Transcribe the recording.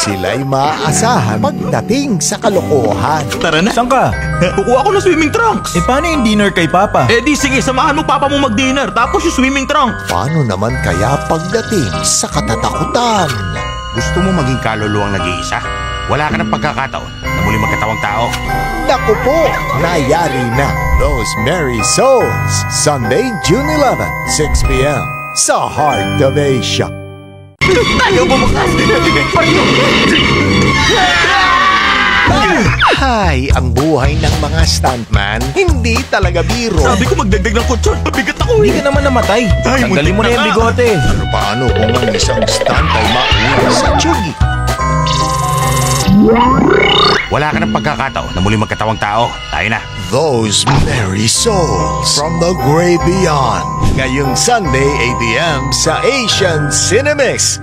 sila'y maaasahan pagdating sa kalokohan. Tara na. Saan ka? Kukuha ko ng swimming trunks. Paano yung dinner kay Papa? Di sige, samahan mo papa mo mag-dinner. Tapos yung swimming trunk. Paano naman kaya pagdating sa katatakutan? Gusto mo maging kaluluwang nag-iisa? Wala ka ng pagkakataon na muli magkatawang tao. Naku po, nayari na. Those Merry Souls, Sunday, June 11, 6 p.m. sa Heart of Asia. Tayo bumakas. Hay, ang buhay ng mga stuntman, hindi talaga biro. Sabi ko magdagdag ng kutsyon. Mabigat ako Hindi ka naman namatay. Ay, Tanggalin mo na muntik yung na bigote. Pero paano kung ang isang stunt ay mauwi sa tsugi? Wala ka ng pagkakataon na muli magkatawang tao. Tayo na. Those Merry Souls from the Great Beyond. Ngayong Sunday, 8 p.m. sa Asian Cinemix.